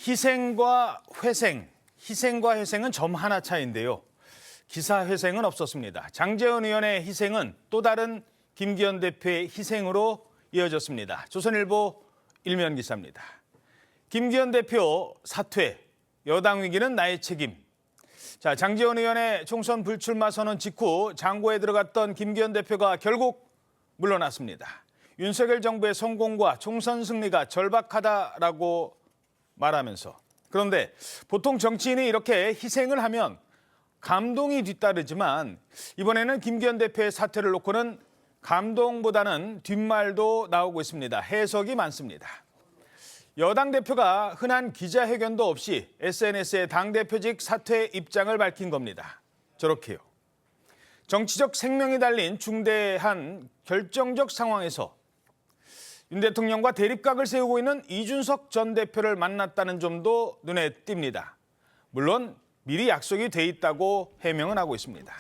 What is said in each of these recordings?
희생과 회생, 희생과 회생은 점 하나 차이인데요. 기사 회생은 없었습니다. 장제원 의원의 희생은 또 다른 김기현 대표의 희생으로 이어졌습니다. 조선일보 일면 기사입니다. 김기현 대표 사퇴, 여당 위기는 나의 책임. 자, 장제원 의원의 총선 불출마 선언 직후 장고에 들어갔던 김기현 대표가 결국 물러났습니다. 윤석열 정부의 성공과 총선 승리가 절박하다라고 말하면서, 그런데 보통 정치인이 이렇게 희생을 하면 감동이 뒤따르지만 이번에는 김기현 대표의 사퇴를 놓고는 감동보다는 뒷말도 나오고 있습니다. 해석이 많습니다. 여당 대표가 흔한 기자회견도 없이 SNS에 당대표직 사퇴 입장을 밝힌 겁니다. 저렇게요. 정치적 생명이 달린 중대한 결정적 상황에서 윤 대통령과 대립각을 세우고 있는 이준석 전 대표를 만났다는 점도 눈에 띕니다. 물론 미리 약속이 돼 있다고 해명은 하고 있습니다.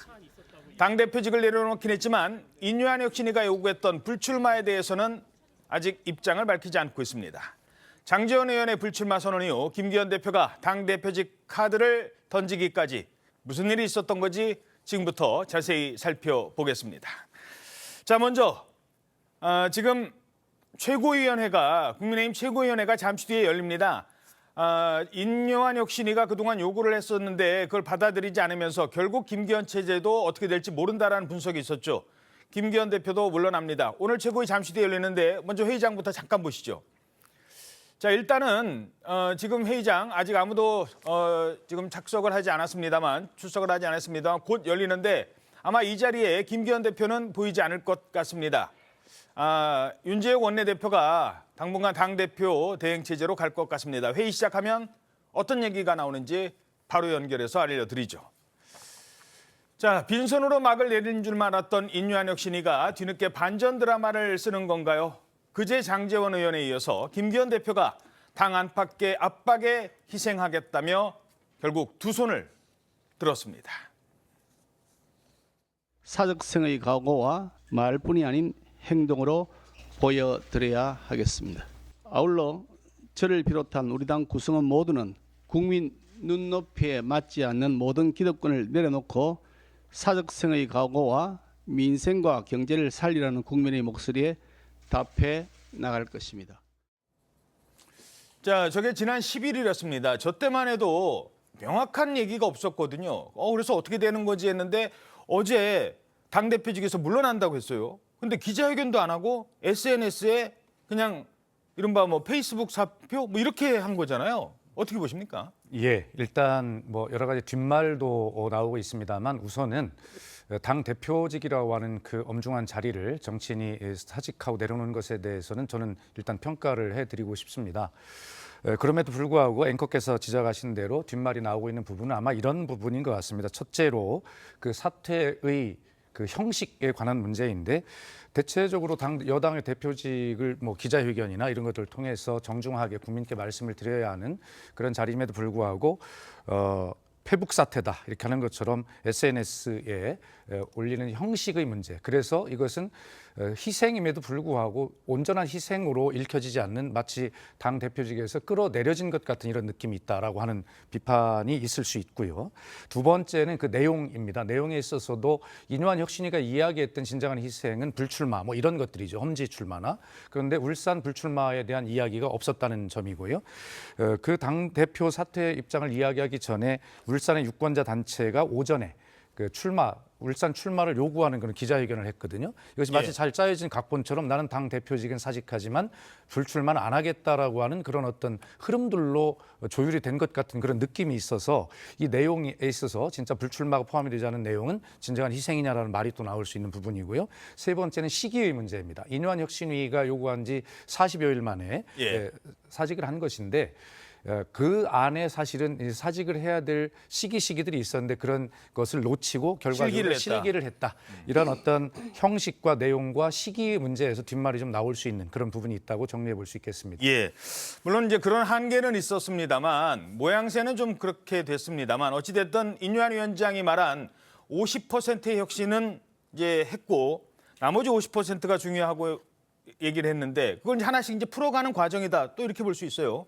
당대표직을 내려놓긴 했지만 인유한 혁신위가 요구했던 불출마에 대해서는 아직 입장을 밝히지 않고 있습니다. 장제원 의원의 불출마 선언 이후 김기현 대표가 당대표직 카드를 던지기까지 무슨 일이 있었던 건지 지금부터 자세히 살펴보겠습니다. 자, 먼저 지금 최고위원회가, 국민의힘 최고위원회가 잠시 뒤에 열립니다. 인요한 혁신위가 그동안 요구를 했었는데 그걸 받아들이지 않으면서 결국 김기현 체제도 어떻게 될지 모른다라는 분석이 있었죠. 김기현 대표도 물러납니다. 오늘 최고위 잠시 뒤에 열리는데 먼저 회의장부터 잠깐 보시죠. 자, 일단은 지금 회의장 아직 아무도 지금 착석을 하지 않았습니다만, 출석을 하지 않았습니다만 곧 열리는데 아마 이 자리에 김기현 대표는 보이지 않을 것 같습니다. 윤재욱 원내대표가 당분간 당대표 대행체제로 갈 것 같습니다. 회의 시작하면 어떤 얘기가 나오는지 바로 연결해서 알려드리죠. 자, 빈손으로 막을 내린 줄 알았던 인유한 혁신위가 뒤늦게 반전 드라마를 쓰는 건가요? 그제 장제원 의원에 이어서 김기현 대표가 당 안팎의 압박에 희생하겠다며 결국 두 손을 들었습니다. 사적성의 각오와 말뿐이 아닌 행동으로 보여드려야 하겠습니다. 아울러 저를 비롯한 우리 당 구성원 모두는 국민 눈높이에 맞지 않는 모든 기득권을 내려놓고 사적성의 각오와 민생과 경제를 살리라는 국민의 목소리에 답해 나갈 것입니다. 자, 저게 지난 11일이었습니다. 저 때만 해도 명확한 얘기가 없었거든요. 그래서 어떻게 되는 거지 했는데 어제 당대표직에서 물러난다고 했어요. 근데 기자회견도 안 하고 SNS에 그냥 이른바 페이스북 사표 이렇게 한 거잖아요. 어떻게 보십니까? 예, 일단 여러 가지 뒷말도 나오고 있습니다만 우선은 당 대표직이라고 하는 그 엄중한 자리를 정치인이 사직하고 내려놓는 것에 대해서는 저는 일단 평가를 해드리고 싶습니다. 그럼에도 불구하고 앵커께서 지적하신 대로 뒷말이 나오고 있는 부분은 아마 이런 부분인 것 같습니다. 첫째로 그 사퇴의 그 형식에 관한 문제인데 대체적으로 여당의 대표직을 기자회견이나 이런 것들을 통해서 정중하게 국민께 말씀을 드려야 하는 그런 자리임에도 불구하고 페북 사태다 이렇게 하는 것처럼 SNS에 올리는 형식의 문제. 그래서 이것은 희생임에도 불구하고 온전한 희생으로 읽혀지지 않는 마치 당 대표직에서 끌어내려진 것 같은 이런 느낌이 있다라고 하는 비판이 있을 수 있고요. 두 번째는 그 내용입니다. 내용에 있어서도 인유한 혁신위가 이야기했던 진정한 희생은 불출마 이런 것들이죠. 험지 출마나. 그런데 울산 불출마에 대한 이야기가 없었다는 점이고요. 그 당 대표 사퇴 입장을 이야기하기 전에 울산의 유권자 단체가 오전에 그 울산 출마를 요구하는 그런 기자회견을 했거든요. 이것이 마치 잘 짜여진 각본처럼 나는 당 대표직은 사직하지만 불출마는 안 하겠다라고 하는 그런 어떤 흐름들로 조율이 된 것 같은 그런 느낌이 있어서 이 내용에 있어서 진짜 불출마가 포함이 되지 않은 내용은 진정한 희생이냐라는 말이 또 나올 수 있는 부분이고요. 세 번째는 시기의 문제입니다. 인유한 혁신위가 요구한 지 40여일 만에 사직을 한 것인데 그 안에 사실은 사직을 해야 될 시기들이 있었는데 그런 것을 놓치고 결과적으로 실기를 했다. 이런 어떤 형식과 내용과 시기의 문제에서 뒷말이 좀 나올 수 있는 그런 부분이 있다고 정리해 볼 수 있겠습니다. 예, 물론 이제 그런 한계는 있었습니다만 모양새는 좀 그렇게 됐습니다만 어찌됐든 인유한 위원장이 말한 50%의 혁신은 이제 했고 나머지 50%가 중요하고 얘기를 했는데 그걸 이제 하나씩 이제 풀어가는 과정이다. 또 이렇게 볼 수 있어요.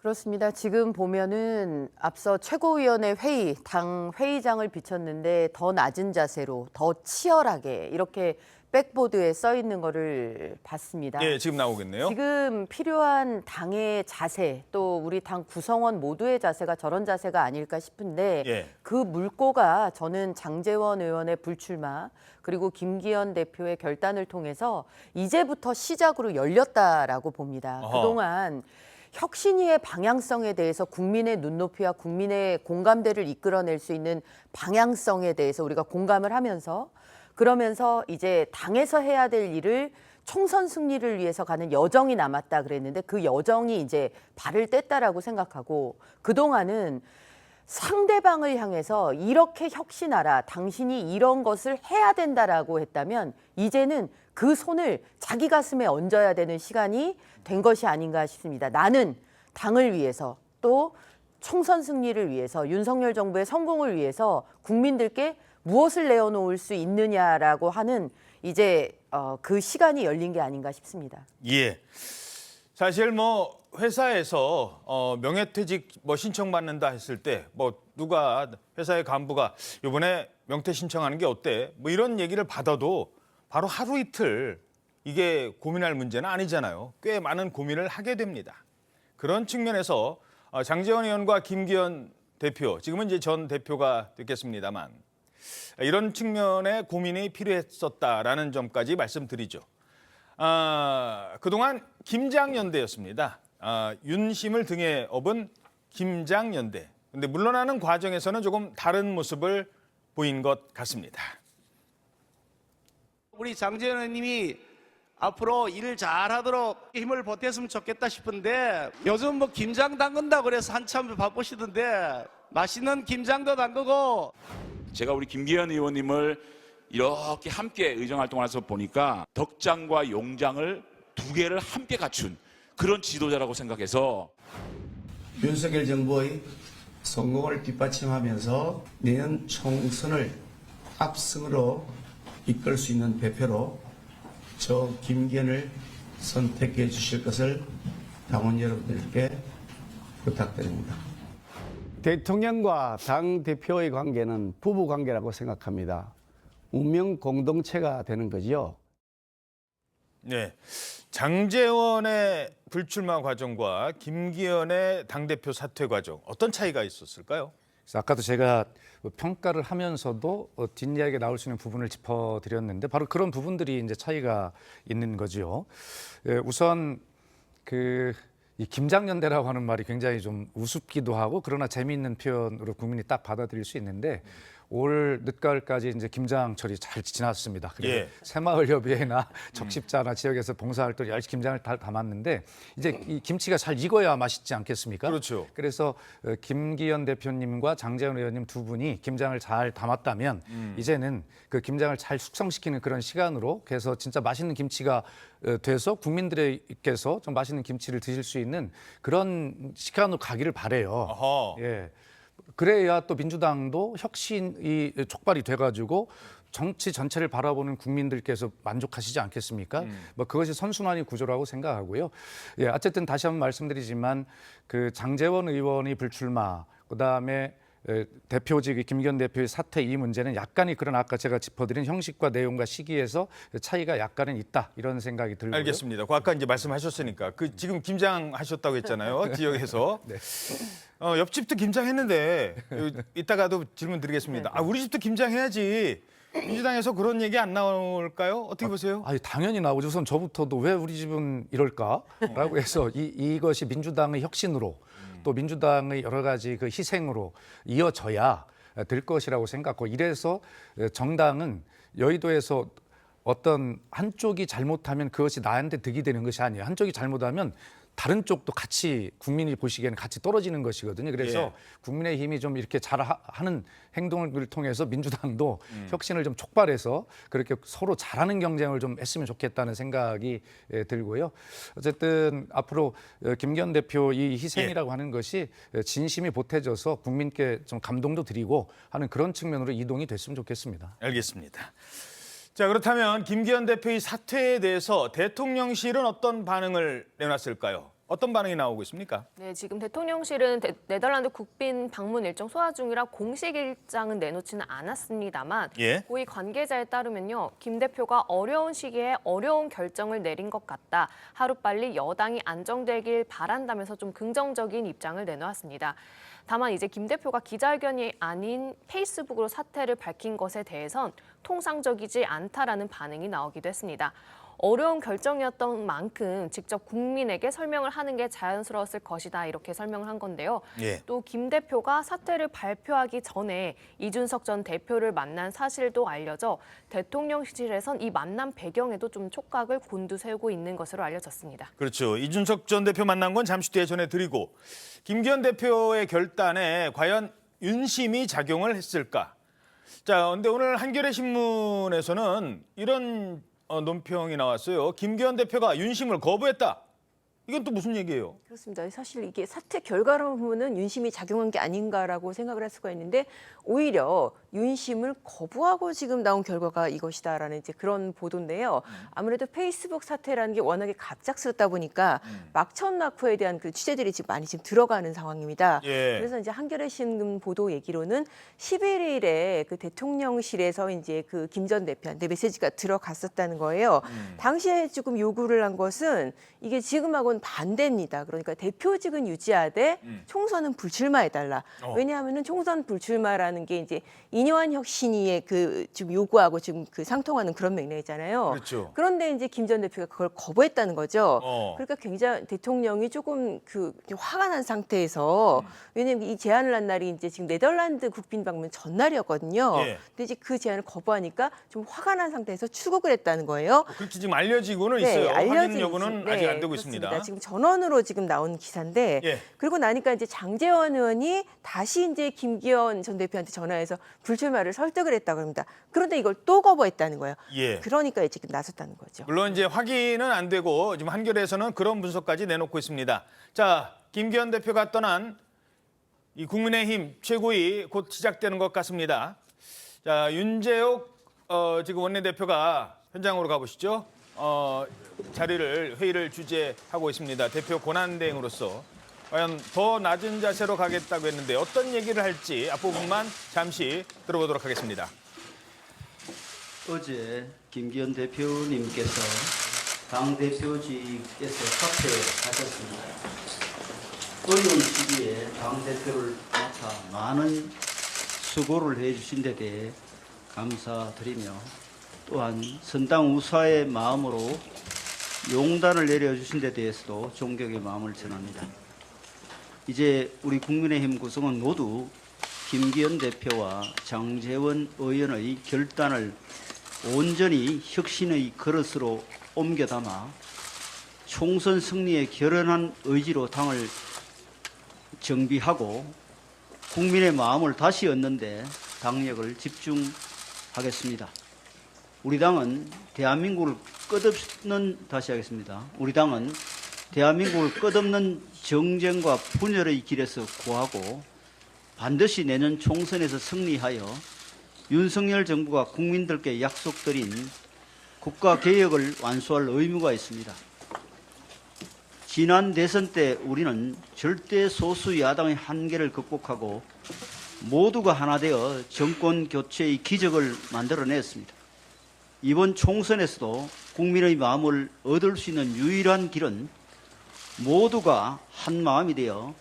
그렇습니다. 지금 보면은 앞서 최고위원회 회의, 당 회의장을 비쳤는데 더 낮은 자세로 더 치열하게 이렇게 백보드에 써 있는 거를 봤습니다. 예, 지금 나오겠네요. 지금 필요한 당의 자세, 또 우리 당 구성원 모두의 자세가 저런 자세가 아닐까 싶은데 예. 그 물꼬가 저는 장제원 의원의 불출마 그리고 김기현 대표의 결단을 통해서 이제부터 시작으로 열렸다라고 봅니다. 어허. 그동안 혁신위의 방향성에 대해서 국민의 눈높이와 국민의 공감대를 이끌어낼 수 있는 방향성에 대해서 우리가 공감을 하면서 그러면서 이제 당에서 해야 될 일을 총선 승리를 위해서 가는 여정이 남았다 그랬는데 그 여정이 이제 발을 뗐다라고 생각하고 그동안은 상대방을 향해서 이렇게 혁신하라, 당신이 이런 것을 해야 된다라고 했다면 이제는 그 손을 자기 가슴에 얹어야 되는 시간이 된 것이 아닌가 싶습니다. 나는 당을 위해서 또 총선 승리를 위해서 윤석열 정부의 성공을 위해서 국민들께 무엇을 내어놓을 수 있느냐라고 하는 이제 그 시간이 열린 게 아닌가 싶습니다. 예. 사실 뭐 회사에서 명예퇴직 뭐 신청받는다 했을 때 뭐 누가 회사의 간부가 이번에 명퇴 신청하는 게 어때? 뭐 이런 얘기를 받아도 바로 하루 이틀 이게 고민할 문제는 아니잖아요. 꽤 많은 고민을 하게 됩니다. 그런 측면에서 장제원 의원과 김기현 대표, 지금은 이제 전 대표가 됐겠습니다만 이런 측면의 고민이 필요했었다라는 점까지 말씀드리죠. 그동안 김장연대였습니다. 윤심을 등에 업은 김장연대. 근데 물러나는 과정에서는 조금 다른 모습을 보인 것 같습니다. 우리 장재현 의원님이 앞으로 일을 잘하도록 힘을 보탰으면 좋겠다 싶은데 요즘 뭐 김장 담근다 그래서 한참 바쁘시던데 맛있는 김장도 담그고 제가 우리 김기현 의원님을 이렇게 함께 의정활동을 해서 보니까 덕장과 용장을 두 개를 함께 갖춘 그런 지도자라고 생각해서 윤석열 정부의 성공을 뒷받침하면서 내년 총선을 압승으로 이끌 수 있는 대표로 저 김기현을 선택해 주실 것을 당원 여러분들께 부탁드립니다. 대통령과 당 대표의 관계는 부부 관계라고 생각합니다. 운명 공동체가 되는 거지요. 네, 장제원의 불출마 과정과 김기현의 당대표 사퇴 과정 어떤 차이가 있었을까요? 그래서 아까도 제가 평가를 하면서도 뒷이야기가 나올 수 있는 부분을 짚어드렸는데 바로 그런 부분들이 이제 차이가 있는 거죠. 우선 이 김장연대라고 하는 말이 굉장히 좀 우습기도 하고 그러나 재미있는 표현으로 국민이 딱 받아들일 수 있는데 올 늦가을까지 이제 김장철이 잘 지났습니다. 그리고 예. 새마을협의회나 적십자나 지역에서 봉사활동 열심히 김장을 다 담았는데 이제 이 김치가 잘 익어야 맛있지 않겠습니까? 그렇죠. 그래서 김기현 대표님과 장제원 의원님 두 분이 김장을 잘 담았다면 이제는 그 김장을 잘 숙성시키는 그런 시간으로 그래서 진짜 맛있는 김치가 돼서 국민들께서 좀 맛있는 김치를 드실 수 있는 그런 시간으로 가기를 바래요. 어허. 예. 그래야 또 민주당도 혁신이 촉발이 돼가지고 정치 전체를 바라보는 국민들께서 만족하시지 않겠습니까? 뭐 그것이 선순환의 구조라고 생각하고요. 예, 어쨌든 다시 한번 말씀드리지만 그 장제원 의원이 불출마, 그다음에 대표직 김기현 대표의 사퇴 이 문제는 약간이 그런 아까 제가 짚어드린 형식과 내용과 시기에서 차이가 약간은 있다 이런 생각이 들고요. 알겠습니다. 아까 이제 말씀하셨으니까 지금 김장하셨다고 했잖아요. 지역에서. 네. 옆집도 김장했는데 이따가도 질문 드리겠습니다. 우리 집도 김장해야지. 민주당에서 그런 얘기 안 나올까요? 어떻게 보세요? 아니 당연히 나오죠. 우선 저부터도 왜 우리 집은 이럴까라고 해서 이것이 민주당의 혁신으로 또 민주당의 여러 가지 그 희생으로 이어져야 될 것이라고 생각하고 이래서 정당은 여의도에서 어떤 한쪽이 잘못하면 그것이 나한테 득이 되는 것이 아니에요. 한쪽이 잘못하면 다른 쪽도 같이 국민이 보시기에는 같이 떨어지는 것이거든요. 그래서 예. 국민의힘이 좀 이렇게 잘하는 행동을 통해서 민주당도 혁신을 좀 촉발해서 그렇게 서로 잘하는 경쟁을 좀 했으면 좋겠다는 생각이 들고요. 어쨌든 앞으로 김기현 대표 이 희생이라고 하는 것이 진심이 보태져서 국민께 좀 감동도 드리고 하는 그런 측면으로 이동이 됐으면 좋겠습니다. 알겠습니다. 자, 그렇다면 김기현 대표의 사퇴에 대해서 대통령실은 어떤 반응을 내놨을까요? 어떤 반응이 나오고 있습니까? 네, 지금 대통령실은 네덜란드 국빈 방문 일정 소화 중이라 공식 일정은 내놓지는 않았습니다만 예. 고위 관계자에 따르면요. 김 대표가 어려운 시기에 어려운 결정을 내린 것 같다. 하루빨리 여당이 안정되길 바란다면서 좀 긍정적인 입장을 내놓았습니다. 다만 이제 김 대표가 기자회견이 아닌 페이스북으로 사태를 밝힌 것에 대해선 통상적이지 않다라는 반응이 나오기도 했습니다. 어려운 결정이었던 만큼 직접 국민에게 설명을 하는 게 자연스러웠을 것이다 이렇게 설명을 한 건데요. 예. 또 김 대표가 사퇴를 발표하기 전에 이준석 전 대표를 만난 사실도 알려져 대통령실에선 이 만남 배경에도 좀 촉각을 곤두세우고 있는 것으로 알려졌습니다. 그렇죠. 이준석 전 대표 만난 건 잠시 뒤에 전해드리고 김기현 대표의 결단에 과연 윤심이 작용을 했을까? 자, 근데 오늘 한겨레 신문에서는 이런 논평이 나왔어요. 김기현 대표가 윤심을 거부했다. 이건 또 무슨 얘기예요? 그렇습니다. 사실 이게 사태 결과로 보면은 윤심이 작용한 게 아닌가라고 생각을 할 수가 있는데 오히려 윤심을 거부하고 지금 나온 결과가 이것이다라는 이제 그런 보도인데요. 아무래도 페이스북 사태라는 게 워낙에 갑작스럽다 보니까 막천막후에 대한 그 취재들이 지금 많이 지금 들어가는 상황입니다. 예. 그래서 이제 한겨레 신문 보도 얘기로는 11일에 그 대통령실에서 이제 그 김 전 대표한테 메시지가 들어갔었다는 거예요. 당시에 조금 요구를 한 것은 이게 지금하고는 반대입니다. 그러니까 대표직은 유지하되 총선은 불출마해달라. 왜냐하면은 총선 불출마라는 게 이제 이뇨한 혁신위의 그 지금 요구하고 지금 그 상통하는 그런 맥락이잖아요. 그렇죠. 그런데 이제 김 전 대표가 그걸 거부했다는 거죠. 어. 그러니까 굉장히 대통령이 조금 좀 화가 난 상태에서 왜냐하면 이 제안을 한 날이 이제 지금 네덜란드 국빈 방문 전날이었거든요. 예. 근데 이제 그 제안을 거부하니까 좀 화가 난 상태에서 출국을 했다는 거예요. 그렇게 지금 알려지고는 있어요. 확인 여부는 아직 안 되고 그렇습니다. 있습니다. 지금 전원으로 지금 나온 기사인데 예. 그리고 나니까 이제 장제원 의원이 다시 이제 김기현 전 대표한테 전화해서 불출마를 설득을 했다고 합니다. 그런데 이걸 또 거부했다는 거예요. 예. 그러니까 지금 나섰다는 거죠. 물론 이제 확인은 안 되고 지금 한겨레에서는 그런 분석까지 내놓고 있습니다. 자, 김기현 대표가 떠난 이 국민의힘 최고위 곧 시작되는 것 같습니다. 자, 윤재옥 지금 원내대표가 현장으로 가보시죠. 회의를 주재하고 있습니다. 대표 권한대행으로서 과연 더 낮은 자세로 가겠다고 했는데 어떤 얘기를 할지 앞부분만 잠시 들어보도록 하겠습니다. 어제 김기현 대표님께서 당대표직에서 사퇴하셨습니다. 어려운 시기에 당대표를 맡아 많은 수고를 해주신 데 대해 감사드리며 또한 선당 우사의 마음으로 용단을 내려주신 데 대해서도 존경의 마음을 전합니다. 이제 우리 국민의힘 구성은 모두 김기현 대표와 장제원 의원의 결단을 온전히 혁신의 그릇으로 옮겨 담아 총선 승리에 결연한 의지로 당을 정비하고 국민의 마음을 다시 얻는 데 당력을 집중하겠습니다. 우리 당은 대한민국을 끝없는 정쟁과 분열의 길에서 구하고 반드시 내년 총선에서 승리하여 윤석열 정부가 국민들께 약속드린 국가개혁을 완수할 의무가 있습니다. 지난 대선 때 우리는 절대 소수 야당의 한계를 극복하고 모두가 하나 되어 정권 교체의 기적을 만들어냈습니다. 이번 총선에서도 국민의 마음을 얻을 수 있는 유일한 길은 모두가 한 마음이 되어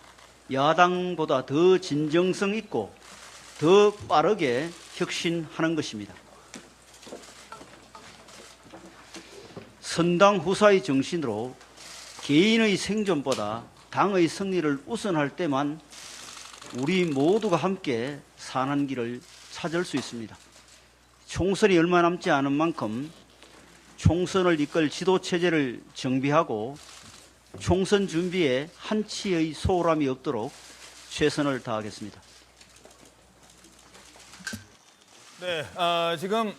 야당보다 더 진정성 있고 더 빠르게 혁신하는 것입니다. 선당 후사의 정신으로 개인의 생존보다 당의 승리를 우선할 때만 우리 모두가 함께 사는 길을 찾을 수 있습니다. 총선이 얼마 남지 않은 만큼 총선을 이끌 지도체제를 정비하고 총선 준비에 한치의 소홀함이 없도록 최선을 다하겠습니다. 네, 지금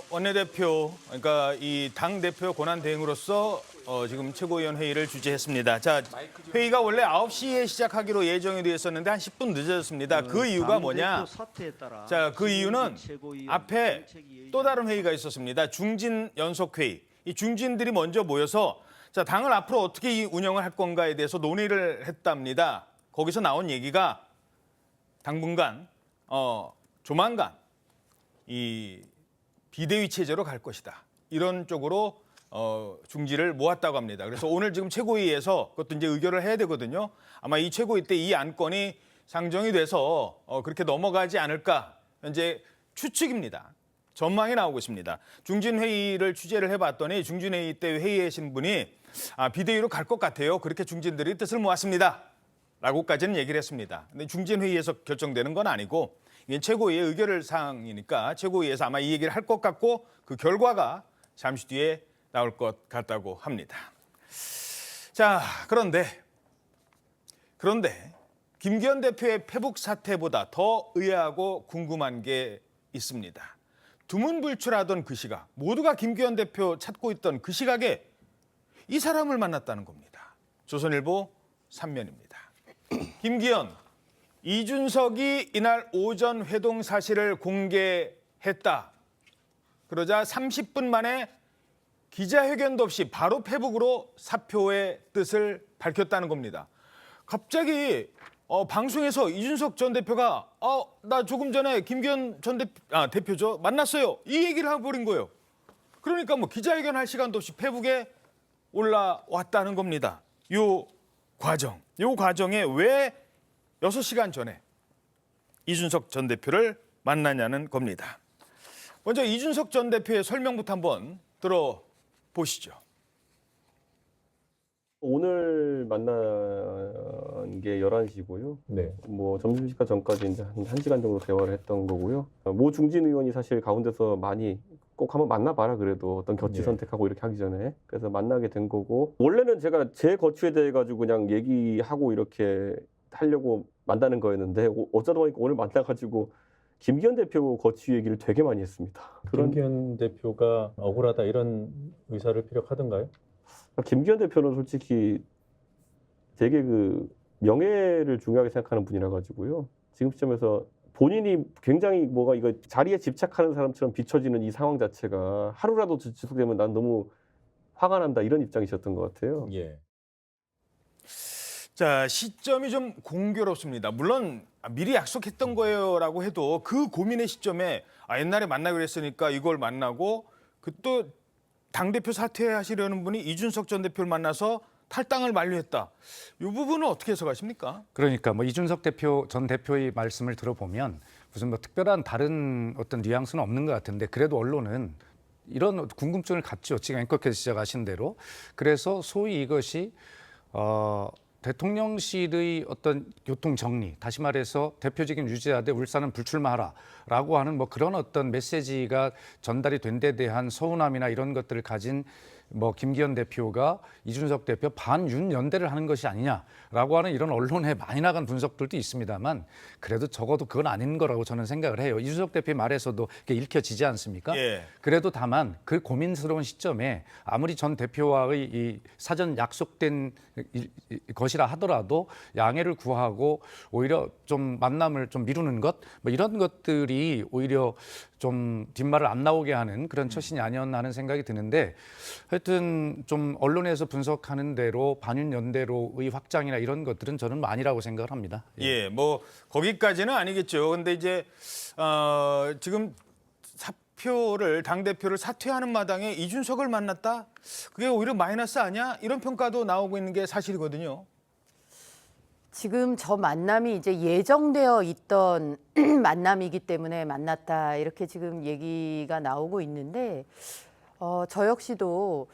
원내대표, 그러니까 이 당대표 권한대행으로서 지금 최고위원 회의를 주재했습니다. 자, 회의가 원래 9시에 시작하기로 예정이 되어 있었는데 한 10분 늦어졌습니다. 그 이유가 뭐냐? 자, 그 이유는 앞에 또 다른 회의가 있었습니다. 중진 연석회의. 이 중진들이 먼저 모여서 자, 당을 앞으로 어떻게 이 운영을 할 건가에 대해서 논의를 했답니다. 거기서 나온 얘기가 당분간 조만간 이 비대위 체제로 갈 것이다. 이런 쪽으로 중지를 모았다고 합니다. 그래서 오늘 지금 최고위에서 그것도 이제 의결을 해야 되거든요. 아마 이 최고위 때 이 안건이 상정이 돼서 그렇게 넘어가지 않을까 현재 추측입니다. 전망이 나오고 있습니다. 중진회의를 취재를 해봤더니 중진회의 때 회의하신 분이 비대위로 갈 것 같아요. 그렇게 중진들이 뜻을 모았습니다. 라고까지는 얘기를 했습니다. 근데 중진회의에서 결정되는 건 아니고 이게 최고위의 의결 사항이니까 최고위에서 아마 이 얘기를 할 것 같고 그 결과가 잠시 뒤에 나올 것 같다고 합니다. 자, 그런데 김기현 대표의 페북 사태보다 더 의아하고 궁금한 게 있습니다. 두문불출하던 그 시각, 모두가 김기현 대표 찾고 있던 그 시각에 이 사람을 만났다는 겁니다. 조선일보 3면입니다. 김기현, 이준석이 이날 오전 회동 사실을 공개했다. 그러자 30분 만에 기자회견도 없이 바로 페북으로 사표의 뜻을 밝혔다는 겁니다. 갑자기 방송에서 이준석 전 대표가 나 조금 전에 김기현 전 대표죠 만났어요. 이 얘기를 해버린 거예요. 그러니까 뭐 기자회견 할 시간도 없이 페북에 올라왔다는 겁니다. 요 과정에 왜 6시간 전에 이준석 전 대표를 만나냐는 겁니다. 먼저 이준석 전 대표의 설명부터 한번 들어보시죠. 오늘 만난 게 11시고요. 네. 뭐 점심시간 전까지 이제 한 1시간 정도 대화를 했던 거고요. 모 중진 의원이 사실 가운데서 많이 꼭 한번 만나봐라 그래도 어떤 겨치 네. 선택하고 이렇게 하기 전에. 그래서 만나게 된 거고. 원래는 제가 제 거취에 대해 가지고 그냥 얘기하고 이렇게 하려고 만나는 거였는데 어쩌다 보니까 오늘 만나가지고 김기현 대표 거취 얘기를 되게 많이 했습니다. 김기현 대표가 억울하다 이런 의사를 피력하던가요? 김기현 대표는 솔직히 되게 그 명예를 중요하게 생각하는 분이라 가지고요. 지금 시점에서 본인이 굉장히 뭐가 이거 자리에 집착하는 사람처럼 비춰지는 이 상황 자체가 하루라도 지속되면 난 너무 화가 난다 이런 입장이셨던 것 같아요. 예. 자, 시점이 좀 공교롭습니다. 물론 미리 약속했던 거예요라고 해도 그 고민의 시점에 옛날에 만나기로 했으니까 이걸 만나고 그 또 당대표 사퇴하시려는 분이 이준석 전 대표를 만나서 탈당을 만류했다. 이 부분은 어떻게 해석하십니까? 그러니까 뭐 이준석 전 대표의 말씀을 들어보면 무슨 뭐 특별한 다른 어떤 뉘앙스는 없는 것 같은데 그래도 언론은 이런 궁금증을 갖죠. 지금 앵커께서 시작하신 대로. 그래서 소위 이것이 대통령실의 어떤 교통 정리, 다시 말해서 대표직임 유지하되 울산은 불출마하라라고 하는 뭐 그런 어떤 메시지가 전달이 된 데 대한 서운함이나 이런 것들을 가진 뭐 김기현 대표가 이준석 대표 반윤 연대를 하는 것이 아니냐라고 하는 이런 언론에 많이 나간 분석들도 있습니다만 그래도 적어도 그건 아닌 거라고 저는 생각을 해요. 이준석 대표의 말에서도 이게 읽혀지지 않습니까? 예. 그래도 다만 그 고민스러운 시점에 아무리 전 대표와의 이 사전 약속된 것이라 하더라도 양해를 구하고 오히려 좀 만남을 좀 미루는 것 뭐 이런 것들이 오히려 좀 뒷말을 안 나오게 하는 그런 처신이 아니었나 하는 생각이 드는데 하여튼 좀 언론에서 분석하는 대로 반윤 연대로의 확장이나 이런 것들은 저는 아니라고 생각을 합니다. 예, 뭐 거기까지는 아니겠죠. 근데 이제 지금 당 대표를 사퇴하는 마당에 이준석을 만났다? 그게 오히려 마이너스 아니야? 이런 평가도 나오고 있는 게 사실이거든요. 지금 저 만남이 이제 예정되어 있던 만남이기 때문에 만났다 이렇게 지금 얘기가 나오고 있는데 저 역시도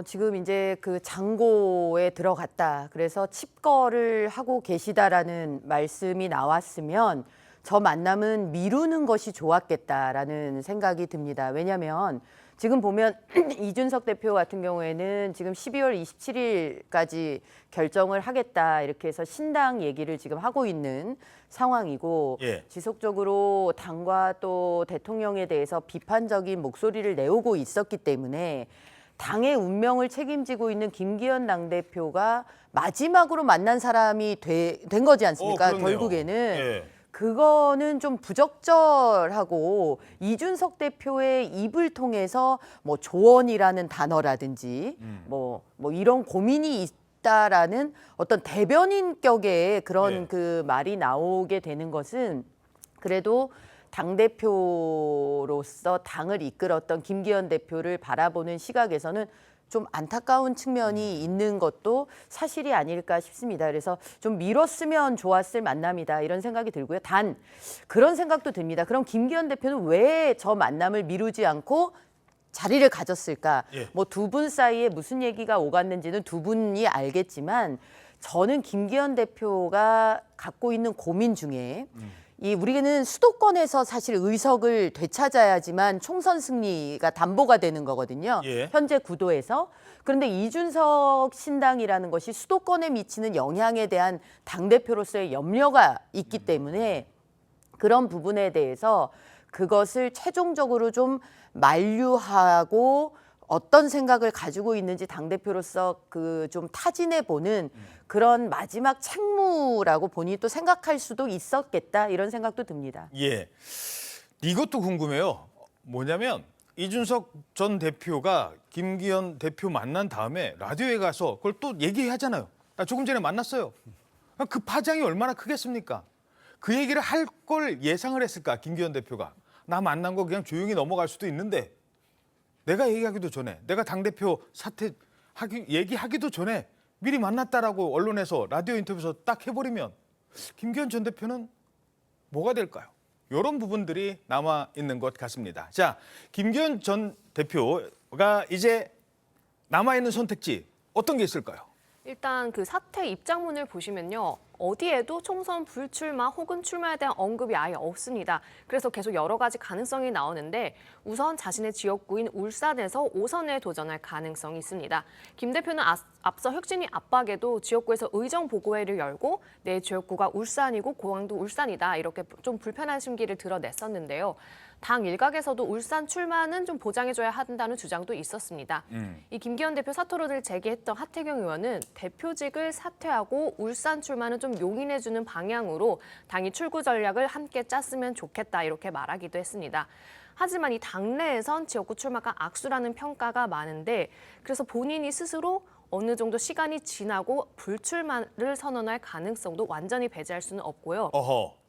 지금 이제 그 장고에 들어갔다 그래서 칩거를 하고 계시다라는 말씀이 나왔으면 저 만남은 미루는 것이 좋았겠다라는 생각이 듭니다. 왜냐하면 지금 보면 이준석 대표 같은 경우에는 지금 12월 27일까지 결정을 하겠다 이렇게 해서 신당 얘기를 지금 하고 있는 상황이고 예. 지속적으로 당과 또 대통령에 대해서 비판적인 목소리를 내오고 있었기 때문에 당의 운명을 책임지고 있는 김기현 당대표가 마지막으로 만난 사람이 된 거지 않습니까? 그렇네요. 결국에는. 예. 그 그거는 좀 부적절하고 이준석 대표의 입을 통해서 뭐 조언이라는 단어라든지 뭐 이런 고민이 있다라는 어떤 대변인격의 그런 네. 그 말이 나오게 되는 것은 그래도 당대표로서 당을 이끌었던 김기현 대표를 바라보는 시각에서는 좀 안타까운 측면이 있는 것도 사실이 아닐까 싶습니다. 그래서 좀 미뤘으면 좋았을 만남이다 이런 생각이 들고요. 단 그런 생각도 듭니다. 그럼 김기현 대표는 왜 저 만남을 미루지 않고 자리를 가졌을까? 예. 뭐 두 분 사이에 무슨 얘기가 오갔는지는 두 분이 알겠지만 저는 김기현 대표가 갖고 있는 고민 중에 우리는 수도권에서 사실 의석을 되찾아야지만 총선 승리가 담보가 되는 거거든요. 예. 현재 구도에서. 그런데 이준석 신당이라는 것이 수도권에 미치는 영향에 대한 당대표로서의 염려가 있기 때문에 그런 부분에 대해서 그것을 최종적으로 좀 만류하고 어떤 생각을 가지고 있는지 당대표로서 그 좀 타진해 보는 그런 마지막 책무라고 본인이 또 생각할 수도 있었겠다 이런 생각도 듭니다. 예. 이것도 궁금해요. 뭐냐면 이준석 전 대표가 김기현 대표 만난 다음에 라디오에 가서 그걸 또 얘기하잖아요. 나 조금 전에 만났어요. 그 파장이 얼마나 크겠습니까? 그 얘기를 할 걸 예상을 했을까, 김기현 대표가. 나 만난 거 그냥 조용히 넘어갈 수도 있는데 내가 얘기하기도 전에, 내가 당대표 사퇴 얘기하기도 전에 미리 만났다라고 언론에서 라디오 인터뷰에서 딱 해버리면 김기현 전 대표는 뭐가 될까요? 이런 부분들이 남아 있는 것 같습니다. 자, 김기현 전 대표가 이제 남아 있는 선택지 어떤 게 있을까요? 일단 그 사퇴 입장문을 보시면요. 어디에도 총선 불출마 혹은 출마에 대한 언급이 아예 없습니다. 그래서 계속 여러 가지 가능성이 나오는데 우선 자신의 지역구인 울산에서 5선에 도전할 가능성이 있습니다. 김 대표는 앞서 혁신위 압박에도 지역구에서 의정 보고회를 열고 내 지역구가 울산이고 고향도 울산이다 이렇게 좀 불편한 심기를 드러냈었는데요. 당 일각에서도 울산 출마는 좀 보장해줘야 한다는 주장도 있었습니다. 이 김기현 대표 사퇴로를 제기했던 하태경 의원은 대표직을 사퇴하고 울산 출마는 좀 용인해주는 방향으로 당이 출구 전략을 함께 짰으면 좋겠다 이렇게 말하기도 했습니다. 하지만 이 당내에선 지역구 출마가 악수라는 평가가 많은데 그래서 본인이 스스로 어느 정도 시간이 지나고 불출마를 선언할 가능성도 완전히 배제할 수는 없고요. 어허.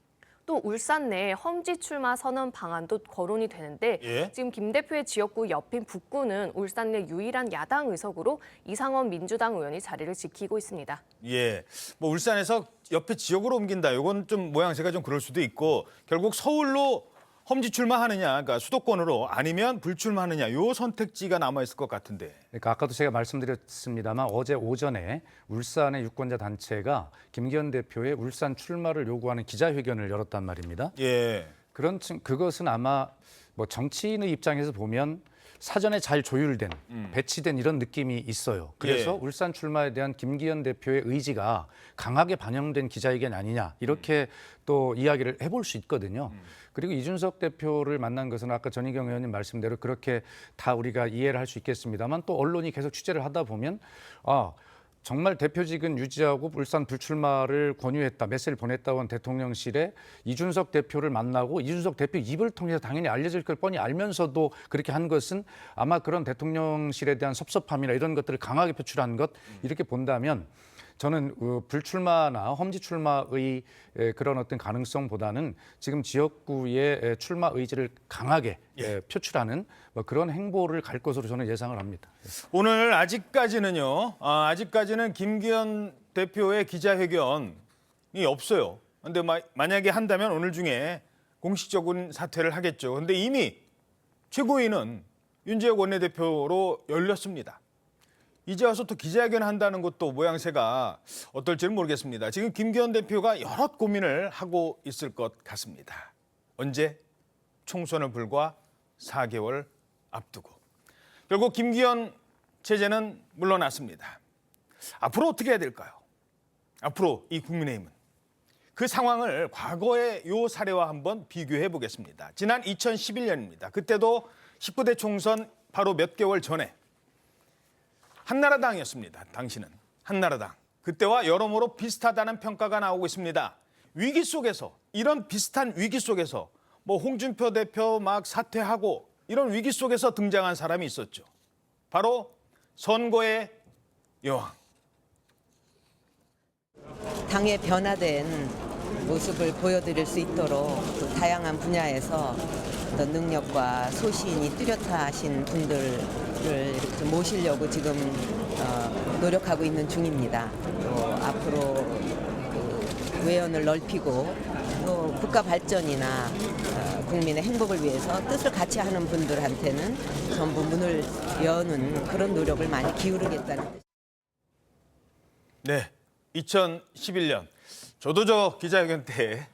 또 울산 내에 험지 출마 선언 방안도 거론이 되는데 예? 지금 김 대표의 지역구 옆인 북구는 울산 내 유일한 야당 의석으로 이상원 민주당 의원이 자리를 지키고 있습니다. 예. 뭐 울산에서 옆에 지역으로 옮긴다. 이건 좀 모양새가 좀 그럴 수도 있고 결국 서울로 험지 출마하느냐, 그러니까 수도권으로 아니면 불출마하느냐, 요 선택지가 남아 있을 것 같은데. 그러니까 아까도 제가 말씀드렸습니다만 어제 오전에 울산의 유권자 단체가 김기현 대표의 울산 출마를 요구하는 기자회견을 열었단 말입니다. 예. 그것은 아마 뭐 정치인의 입장에서 보면 사전에 잘 조율된, 배치된 이런 느낌이 있어요. 그래서 예. 울산 출마에 대한 김기현 대표의 의지가 강하게 반영된 기자회견 아니냐 이렇게 또 이야기를 해볼 수 있거든요. 그리고 이준석 대표를 만난 것은 아까 전희경 의원님 말씀대로 그렇게 다 우리가 이해를 할 수 있겠습니다만 또 언론이 계속 취재를 하다 보면 정말 대표직은 유지하고 울산 불출마를 권유했다, 메시지를 보냈다고 한 대통령실에 이준석 대표를 만나고 이준석 대표 입을 통해서 당연히 알려질 걸 뻔히 알면서도 그렇게 한 것은 아마 그런 대통령실에 대한 섭섭함이나 이런 것들을 강하게 표출한 것 이렇게 본다면 저는 불출마나 험지 출마의 그런 어떤 가능성보다는 지금 지역구의 출마 의지를 강하게 표출하는 뭐 그런 행보를 갈 것으로 저는 예상을 합니다. 오늘 아직까지는요. 아직까지는 김기현 대표의 기자회견이 없어요. 근데 만약에 한다면 오늘 중에 공식적인 사퇴를 하겠죠. 근데 이미 최고위는 윤재욱 원내대표로 열렸습니다. 이제 와서 또 기자회견 한다는 것도 모양새가 어떨지는 모르겠습니다. 지금 김기현 대표가 여러 고민을 하고 있을 것 같습니다. 언제? 총선을 불과 4개월 앞두고. 결국 김기현 체제는 물러났습니다. 앞으로 어떻게 해야 될까요? 앞으로 이 국민의힘은 그 상황을 과거의 요 사례와 한번 비교해 보겠습니다. 지난 2011년입니다. 그때도 19대 총선 바로 몇 개월 전에 한나라당이었습니다. 당시는 한나라당. 그때와 여러모로 비슷하다는 평가가 나오고 있습니다. 위기 속에서 이런 비슷한 위기 속에서 뭐 홍준표 대표 막 사퇴하고 이런 위기 속에서 등장한 사람이 있었죠. 바로 선거의 여왕. 당의 변화된 모습을 보여드릴 수 있도록 또 다양한 분야에서 어떤 능력과 소신이 뚜렷하신 분들을 이렇게 모시려고 지금 노력하고 있는 중입니다. 또 앞으로 그 외연을 넓히고 또 국가 발전이나 국민의 행복을 위해서 뜻을 같이 하는 분들한테는 전부 문을 여는 그런 노력을 많이 기울이겠다는 뜻입니다. 네, 2011년 저도 저 기자회견 때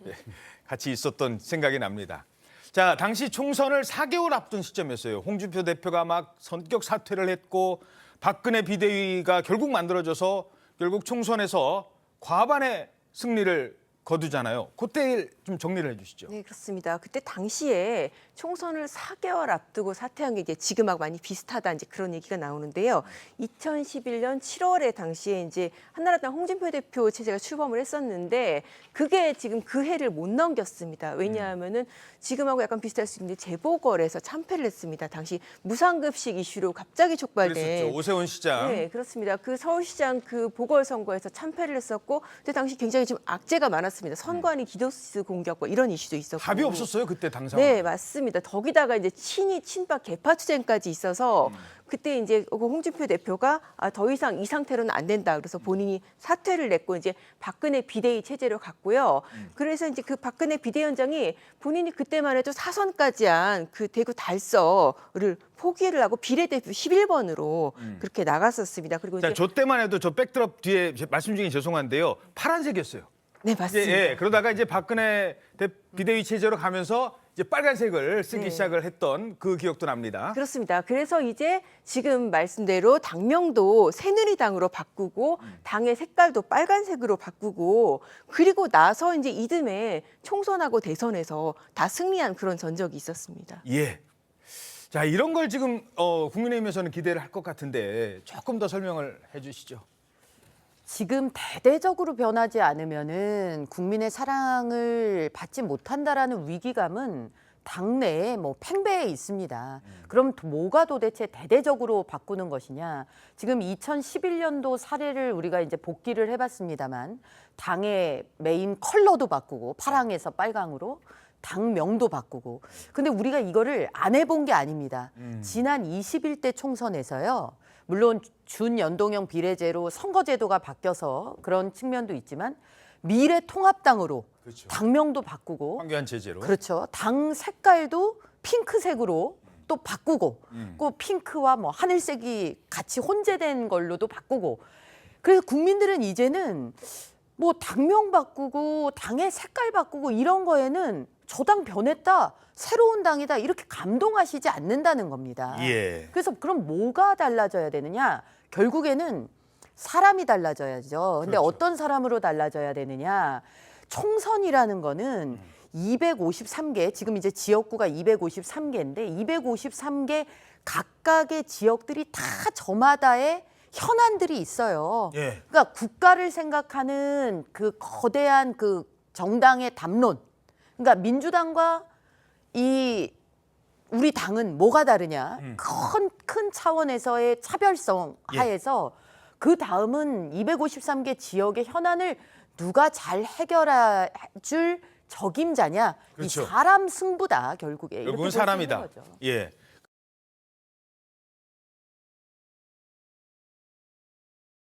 같이 있었던 생각이 납니다. 자, 당시 총선을 4개월 앞둔 시점이었어요. 홍준표 대표가 막 성격 사퇴를 했고 박근혜 비대위가 결국 만들어져서 결국 총선에서 과반의 승리를 거두잖아요. 그때 일 좀 정리를 해주시죠. 네, 그렇습니다. 그때 당시에 총선을 4개월 앞두고 사퇴한 게 이제 지금하고 많이 비슷하다 이제 그런 얘기가 나오는데요. 2011년 7월에 당시에 이제 한나라당 홍준표 대표 체제가 출범을 했었는데 그게 지금 그 해를 못 넘겼습니다. 왜냐하면은 지금하고 약간 비슷할 수 있는데 재보궐에서 참패를 했습니다. 당시 무상급식 이슈로 갑자기 촉발된. 그랬었죠. 오세훈 시장. 네, 그렇습니다. 그 서울시장 그 보궐선거에서 참패를 했었고 그때 당시 굉장히 좀 악재가 많았습니다. 선관위 기도스 공격 뭐 이런 이슈도 있었고. 답이 없었어요, 그때 당상. 네, 맞습니다. 거기다가 이제 친박 개파 투쟁까지 있어서 그때 이제 홍준표 대표가 더 이상 이 상태로는 안 된다. 그래서 본인이 사퇴를 냈고 이제 박근혜 비대위 체제로 갔고요. 그래서 이제 그 박근혜 비대위원장이 본인이 그때만 해도 사선까지 한 그 대구 달서를 포기를 하고 비례대표 11번으로 그렇게 나갔었습니다. 그리고 자, 이제 저 때만 해도 저 백드롭 뒤에 말씀 중에 죄송한데요. 파란색이었어요. 네, 맞습니다. 예, 그러다가 이제 박근혜 비대위 체제로 가면서 이제 빨간색을 쓰기 네. 시작을 했던 그 기억도 납니다. 그렇습니다. 그래서 이제 지금 말씀대로 당명도 새누리당으로 바꾸고 당의 색깔도 빨간색으로 바꾸고 그리고 나서 이제 이듬해 총선하고 대선에서 다 승리한 그런 전적이 있었습니다. 예. 자, 이런 걸 지금 국민의힘에서는 기대를 할 것 같은데 조금 더 설명을 해 주시죠. 지금 대대적으로 변하지 않으면은 국민의 사랑을 받지 못한다라는 위기감은 당내에 뭐 팽배해 있습니다. 그럼 뭐가 도대체 대대적으로 바꾸는 것이냐? 지금 2011년도 사례를 우리가 이제 복기를 해봤습니다만 당의 메인 컬러도 바꾸고 파랑에서 빨강으로 당명도 바꾸고. 근데 우리가 이거를 안 해본 게 아닙니다. 지난 21대 총선에서요. 물론 준연동형 비례제로 선거제도가 바뀌어서 그런 측면도 있지만 미래통합당으로 그렇죠. 당명도 바꾸고 황교안 체제로. 그렇죠. 당 색깔도 핑크색으로 또 바꾸고 그 핑크와 뭐 하늘색이 같이 혼재된 걸로도 바꾸고 그래서 국민들은 이제는 뭐 당명 바꾸고 당의 색깔 바꾸고 이런 거에는 저 당 변했다. 새로운 당이다 이렇게 감동하시지 않는다는 겁니다. 예. 그래서 그럼 뭐가 달라져야 되느냐? 결국에는 사람이 달라져야죠. 근데 그렇죠. 어떤 사람으로 달라져야 되느냐? 총선이라는 거는 253개, 지금 이제 지역구가 253개인데 253개 각각의 지역들이 다 저마다의 현안들이 있어요. 예. 그러니까 국가를 생각하는 그 거대한 그 정당의 담론. 그러니까 민주당과 이 우리 당은 뭐가 다르냐? 큰 차원에서의 차별성 하에서 그 다음은 253개 지역의 현안을 누가 잘 해결해 줄 적임자냐? 그렇죠. 이 사람 승부다 결국에. 이렇게 결국은 볼수 있는 사람이다. 거죠. 예.